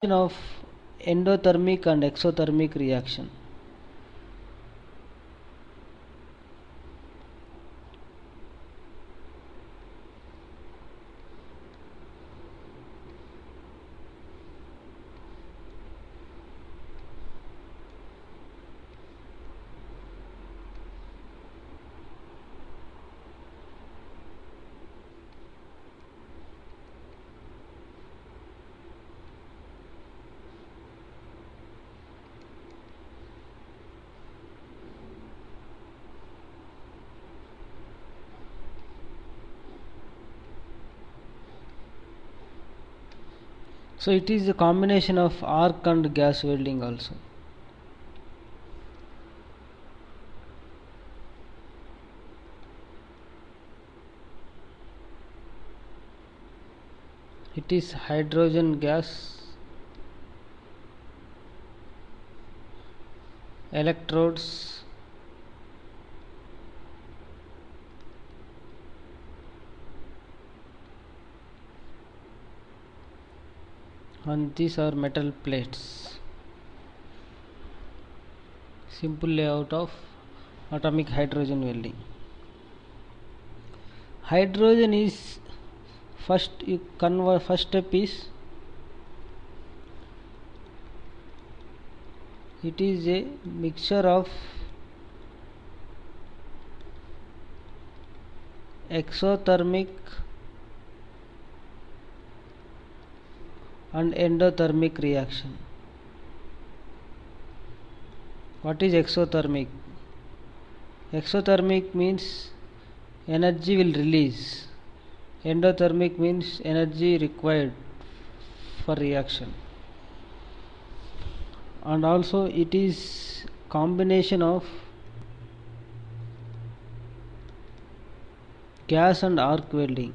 Of endothermic and exothermic reaction. So it is a combination of arc and gas welding also. It is hydrogen gas, electrodes, and these are metal plates. Simple layout of atomic hydrogen welding. Hydrogen is first step is it is a mixture of exothermic and endothermic reaction. What is exothermic? Exothermic means energy will release. Endothermic means energy required for reaction. And also it is combination of gas and arc welding.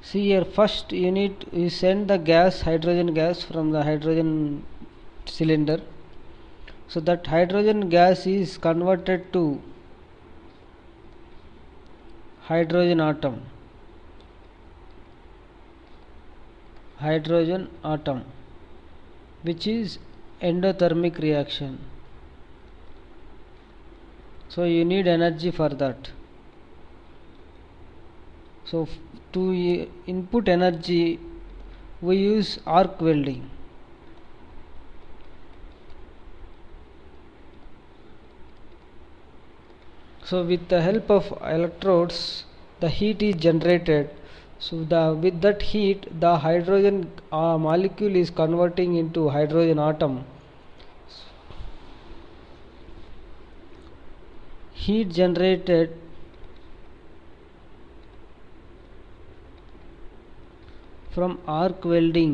See here, first you need you send the gas, hydrogen gas from the hydrogen cylinder. So that hydrogen gas is converted to hydrogen atom. Hydrogen atom, which is endothermic reaction. So you need energy for that. So to input energy we use arc welding. So with the help of electrodes the heat is generated. So with that heat the hydrogen molecule is converting into hydrogen atom. Heat generated from arc welding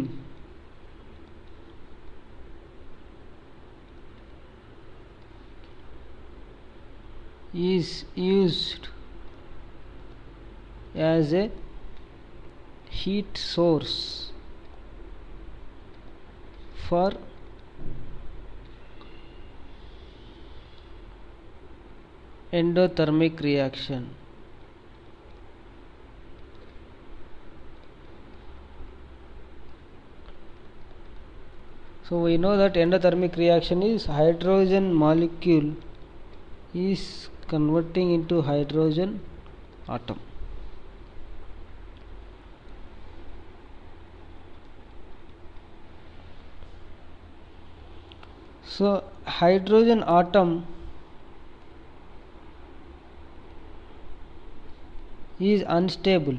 is used as a heat source for endothermic reaction. So we know that endothermic reaction is hydrogen molecule is converting into hydrogen atom. So hydrogen atom is unstable.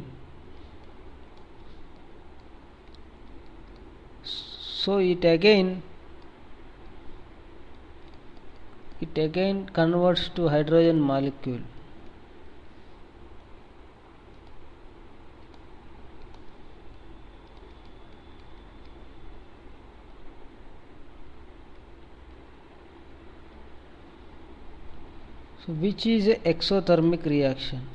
So it again converts to hydrogen molecule. So which is a exothermic reaction.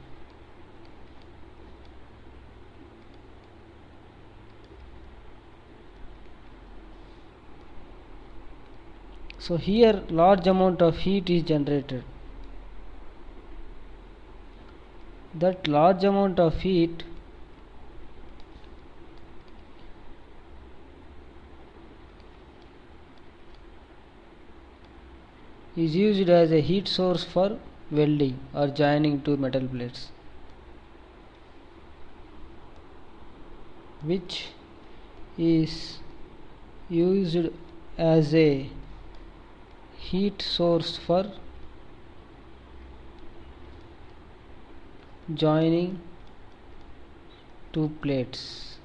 So here large amount of heat is generated. That large amount of heat is used as a heat source for welding or joining two metal plates, which is used as a heat source for joining two plates.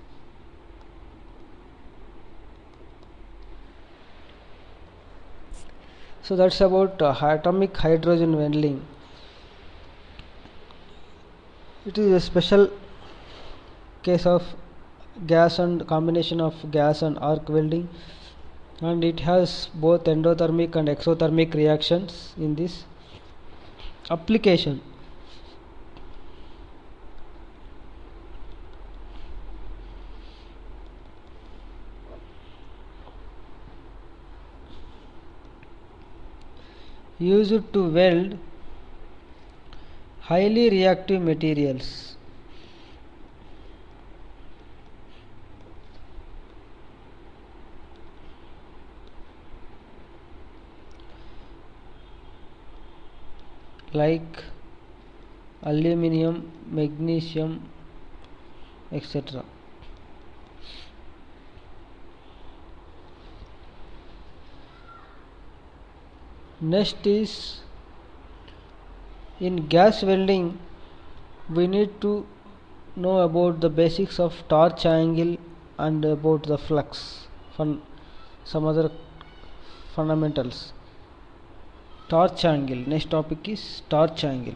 So that's about atomic hydrogen welding. It is a special case of gas and combination of gas and arc welding, and it has both endothermic and exothermic reactions in this application. Used to weld highly reactive materials. Like aluminium, magnesium, etc. Next is, in gas welding we need to know about the basics of torch angle and about the flux, some other fundamentals. Torch angle. Next topic is torch angle.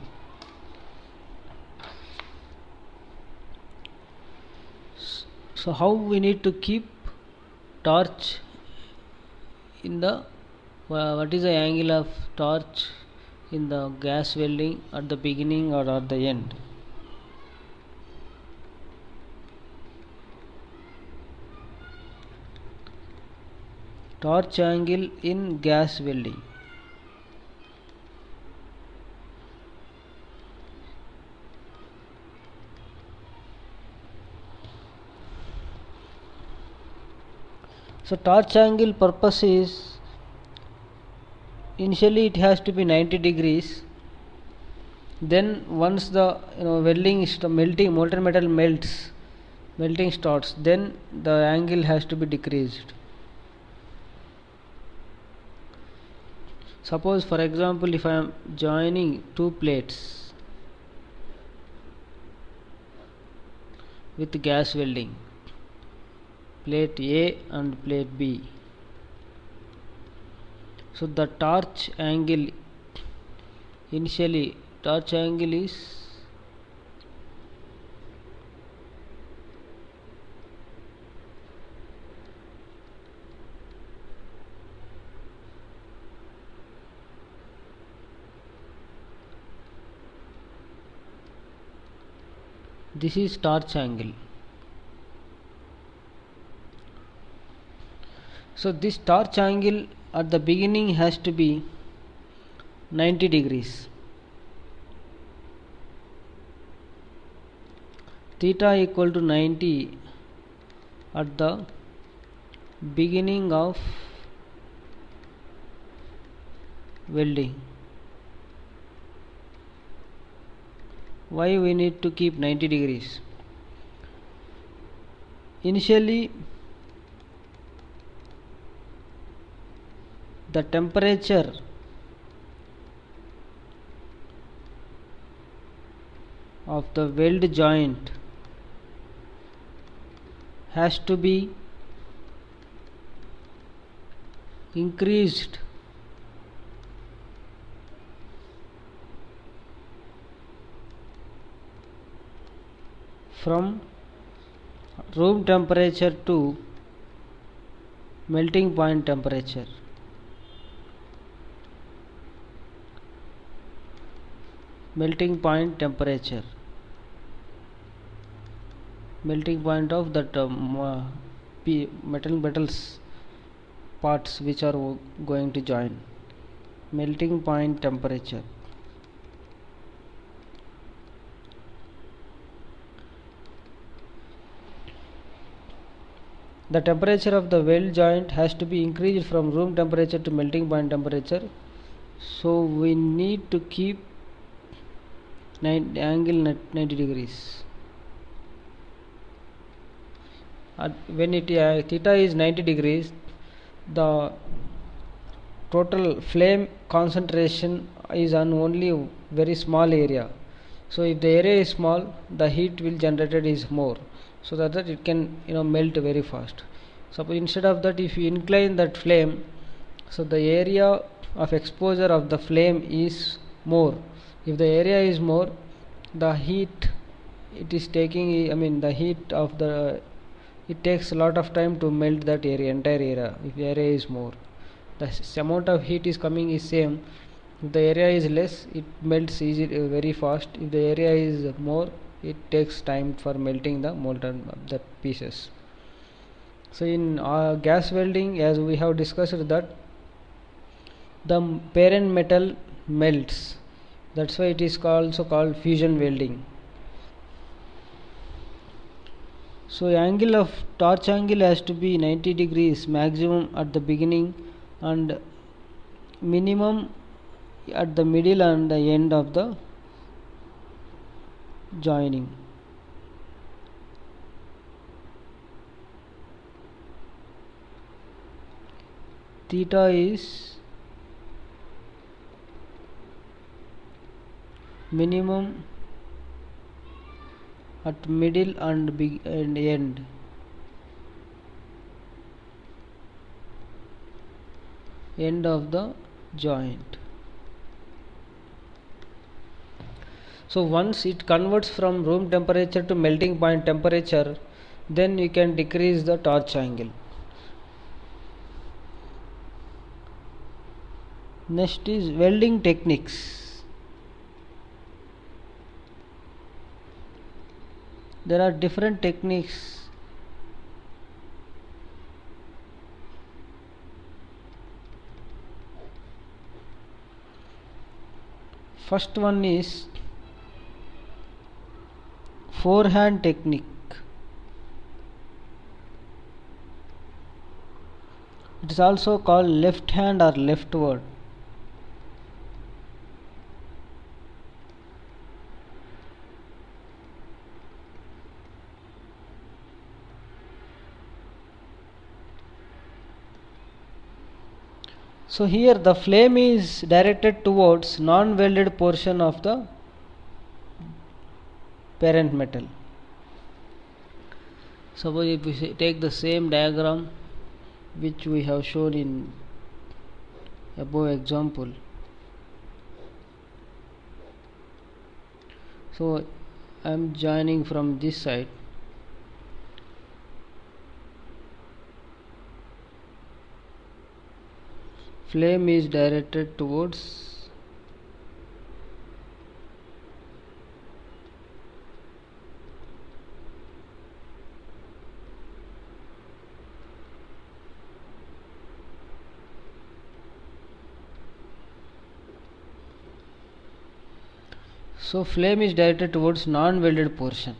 So how we need to keep torch in the what is the angle of torch in the gas welding at the beginning or at the end? Torch angle in gas welding. So torch angle purpose is, initially it has to be 90 degrees. Then once the welding is melting, molten metal melts, melting starts, then the angle has to be decreased. Suppose for example, if I am joining two plates with gas welding, plate A and plate B, so the torch angle, initially torch angle is this is torch angle. So this torch angle at the beginning has to be 90 degrees. Theta equal to 90 at the beginning of welding. Why we need to keep 90 degrees? Initially the temperature of the weld joint has to be increased from room temperature to melting point temperature. Melting point temperature, melting point of that metals parts which are going to join. Melting point temperature. The temperature of the weld joint has to be increased from room temperature to melting point temperature. So we need to keep angle 90 degrees. When theta is 90 degrees, the total flame concentration is on only very small area. So if the area is small, the heat will generated is more, so that it can melt very fast. Suppose instead of that, if you incline that flame, so the area of exposure of the flame is more. If the area is more, the heat it is taking, the heat of the, it takes a lot of time to melt that entire area. If the area is more, the amount of heat is coming is same. If the area is less, it melts easily, very fast. If the area is more, it takes time for melting the molten the pieces. So in gas welding, as we have discussed, that the parent metal melts. That's why it is also called fusion welding. So angle of torch angle has to be 90 degrees maximum at the beginning and minimum at the middle and the end of the joining. Theta is minimum at middle and end. End of the joint. So once it converts from room temperature to melting point temperature, then you can decrease the torch angle. Next is welding techniques. There are different techniques. First one is forehand technique. It is also called left hand or leftward. So here the flame is directed towards non-welded portion of the parent metal. Suppose if we take the same diagram which we have shown in above example. So I am joining from this side. Flame is directed towards non-welded portion.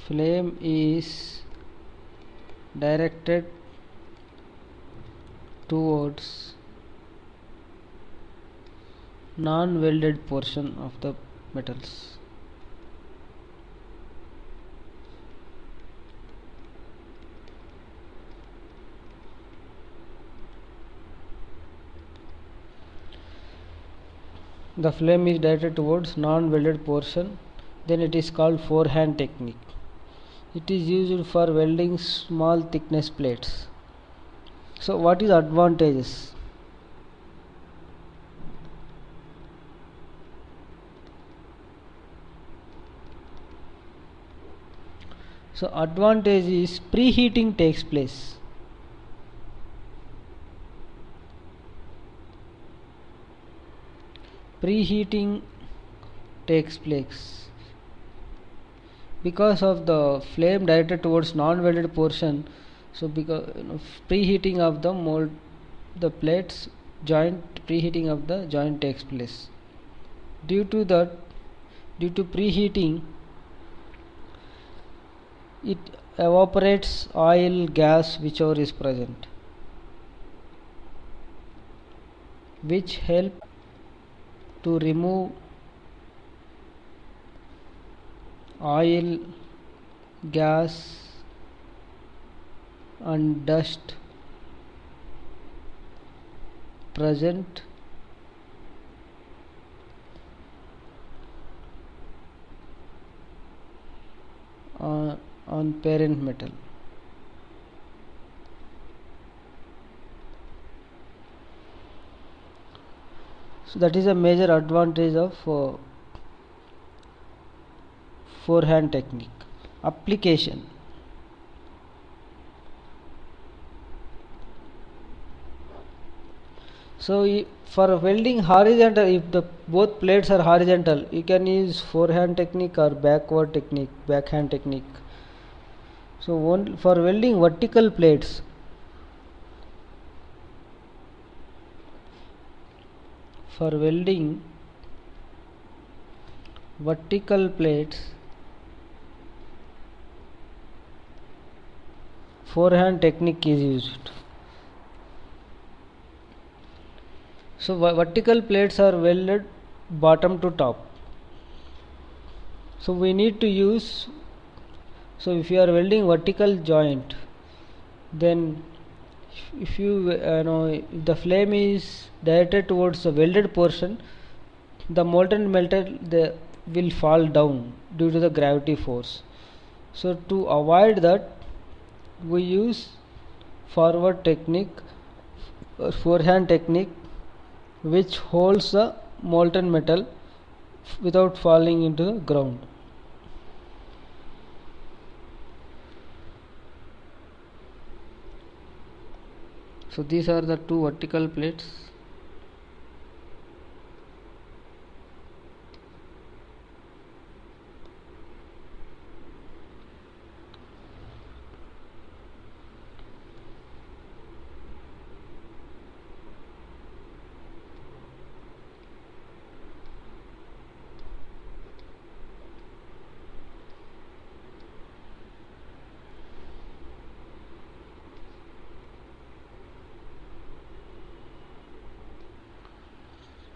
Flame is directed towards non-welded portion of the metals. The flame is directed towards non-welded portion, then it is called forehand technique. It is used for welding small thickness plates. So what is advantages? So advantage is preheating takes place. Preheating takes place. because of the flame directed towards non-welded portion, so because preheating of the mold, the plates joint, preheating of the joint takes place. Due to that, due to preheating, it evaporates oil, gas, whichever is present, which help to remove oil, gas and dust present on parent metal. So that is a major advantage of forehand technique. Application. So for welding horizontal, if the both plates are horizontal, you can use forehand technique or backhand technique. So for welding vertical plates, for welding vertical plates, forehand technique is used. So vertical plates are welded bottom to top. So we need to use, so if you are welding vertical joint, then if you if the flame is directed towards the welded portion, the molten metal will fall down due to the gravity force. So to avoid that, we use forward technique or forehand technique, which holds the molten metal without falling into the ground. So these are the two vertical plates.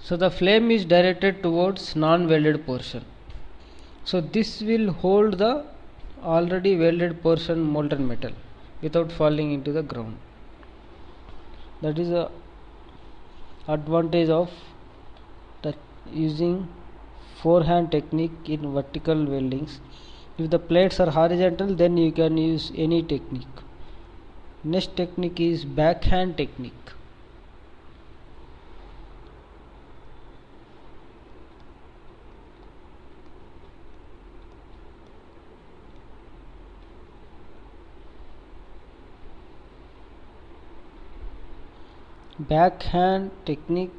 So the flame is directed towards non-welded portion. So this will hold the already welded portion molten metal without falling into the ground. That is the advantage of that using forehand technique in vertical weldings. If the plates are horizontal, then you can use any technique. Next technique is backhand technique. Backhand technique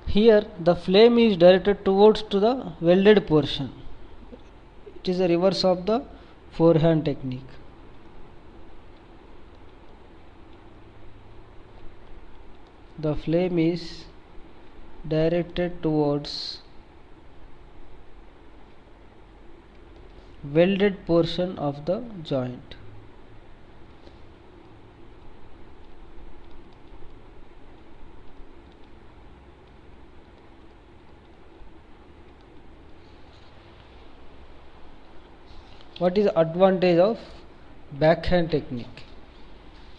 here the flame is directed towards to the welded portion. It is the reverse of the forehand technique. The flame is directed towards welded portion of the joint. What is the advantage of backhand technique?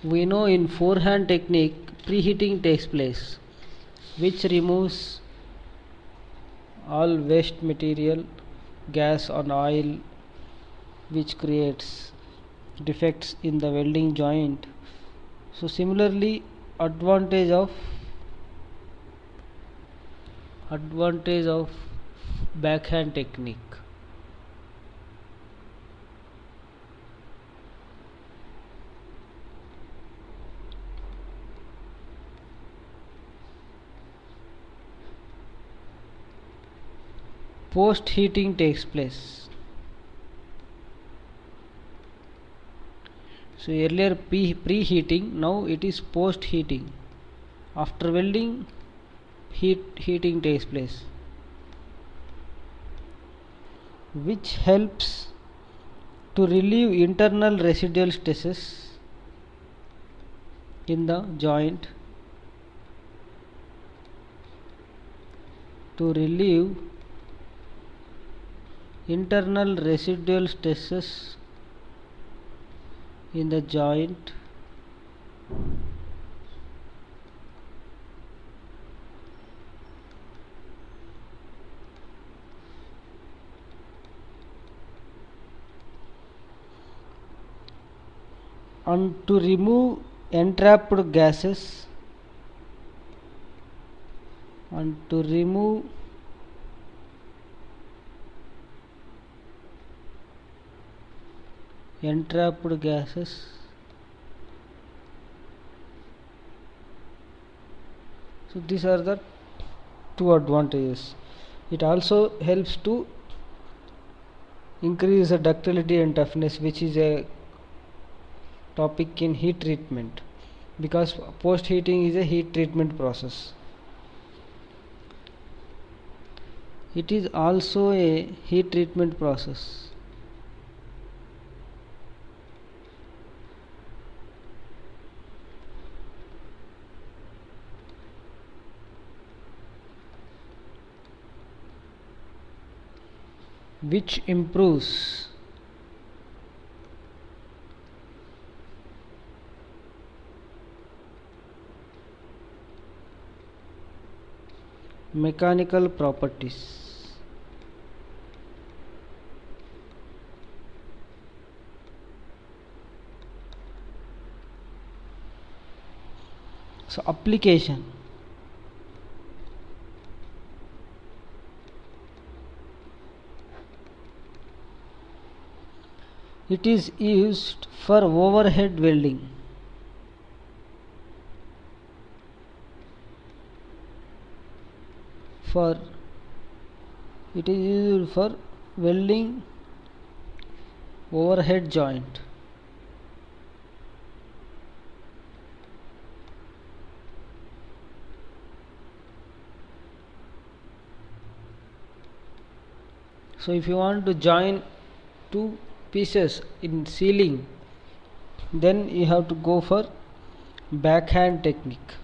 We know in forehand technique preheating takes place, which removes all waste material, gas and oil, which creates defects in the welding joint. So similarly, advantage of backhand technique. post heating takes place. So earlier preheating, now it is post heating. After welding, heating takes place, which helps to relieve internal residual stresses in the joint. To relieve internal residual stresses in the joint, and to remove entrapped gases, and to remove entrapped gases. So these are the two advantages. It also helps to increase the ductility and toughness, which is a topic in heat treatment, because post heating is a heat treatment process. It is also a heat treatment process. Which improves mechanical properties. So application: it is used for overhead welding. It is used for welding overhead joint. So if you want to join two pieces in ceiling, then you have to go for backhand technique.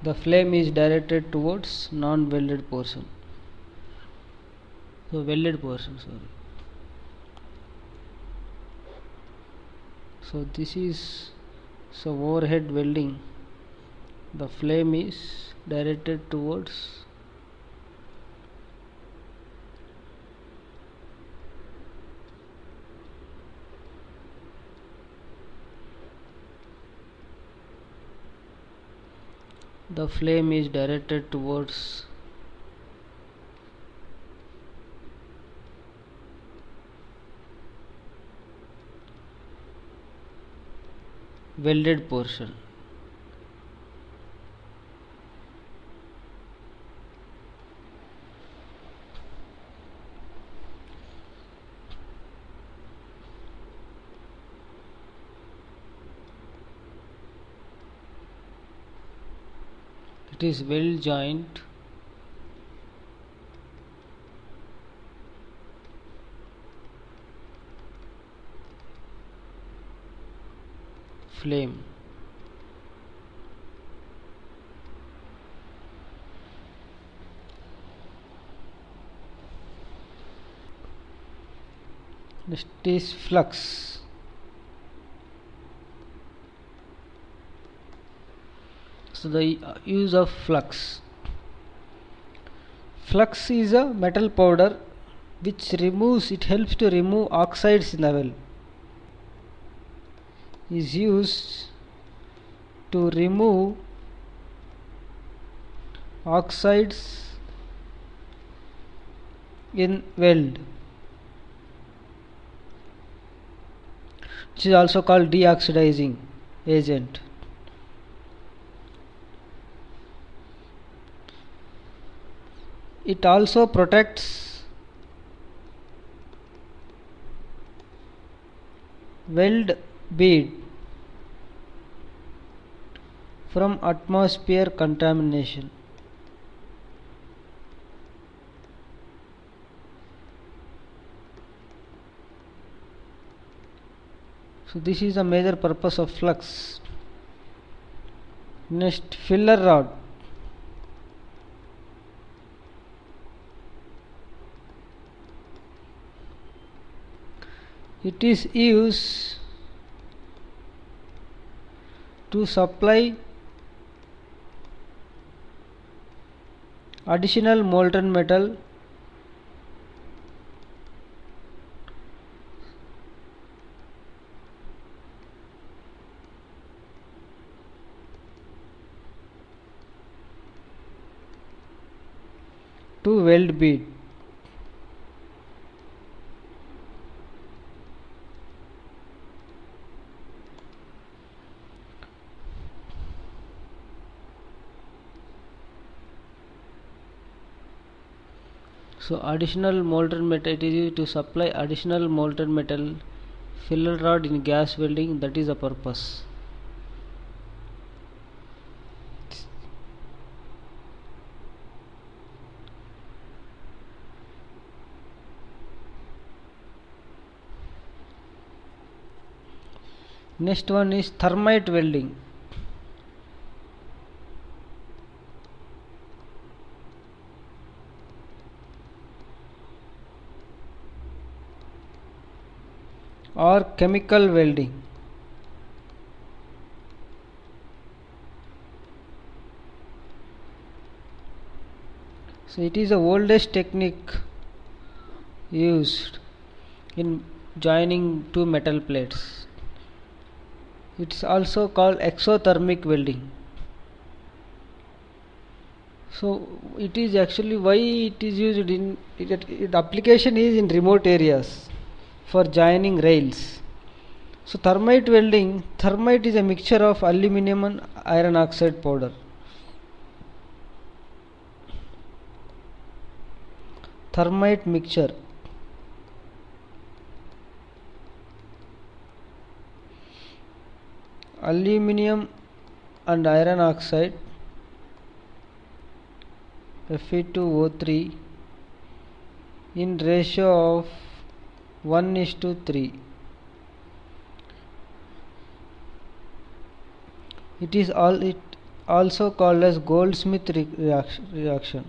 The flame is directed towards non-welded portion. So welded portion, sorry. So this is overhead welding. The flame is directed towards welded portion. It is weld joint flame. Next is flux. So the use of flux. Flux is a metal powder which helps to remove oxides in the well. Is used to remove oxides in weld, which is also called deoxidizing agent. It also protects weld bead from atmosphere contamination. So this is a major purpose of flux. Next, filler rod. It is used to supply additional molten metal to weld bead. So additional molten metal, it is used to supply additional molten metal. Filler rod in gas welding, that is the purpose. Next one is thermite welding. Or chemical welding. So it is the oldest technique used in joining two metal plates. It's also called exothermic welding. So it is actually why it is used in it application is in remote areas for joining rails. So thermite welding, thermite is a mixture of aluminum and iron oxide powder. Thermite mixture. Aluminum and iron oxide Fe2O3 in ratio of 1:3. It also called as Goldsmith reaction.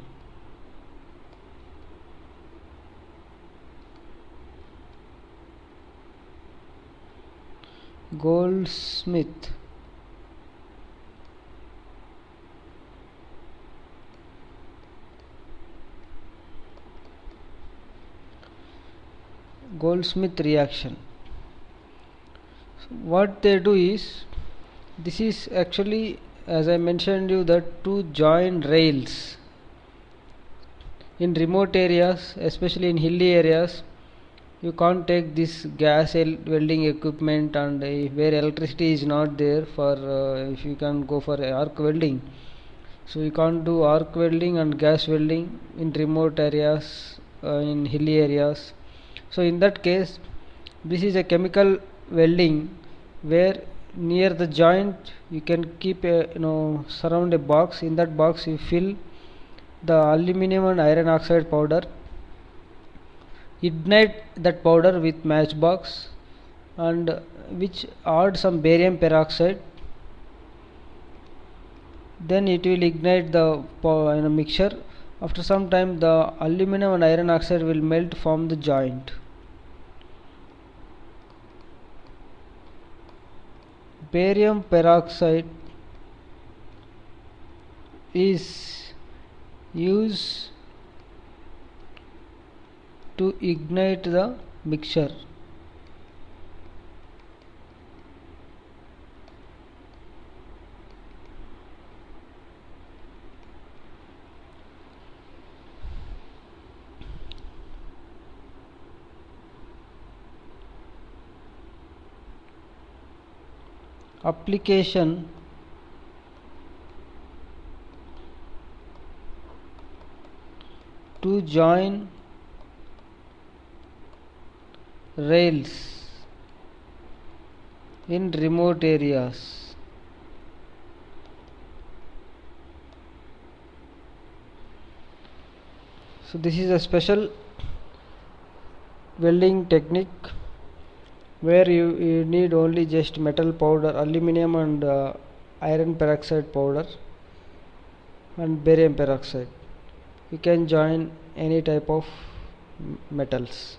Goldsmith. Goldsmith reaction. So what they do is, this is actually, as I mentioned you, that to join rails in remote areas, especially in hilly areas, you can't take this gas welding equipment, and where electricity is not there for if you can go for arc welding. So you can't do arc welding and gas welding in remote areas, in hilly areas. So in that case, this is a chemical welding where near the joint you can keep a surround a box. In that box you fill the aluminum and iron oxide powder, ignite that powder with matchbox, and which add some barium peroxide. Then it will ignite the mixture. After some time the aluminum and iron oxide will melt from the joint. Barium peroxide is used to ignite the mixture. Application to join rails in remote areas. So this is a special welding technique where you need only just metal powder, aluminum and iron peroxide powder and barium peroxide. You can join any type of metals.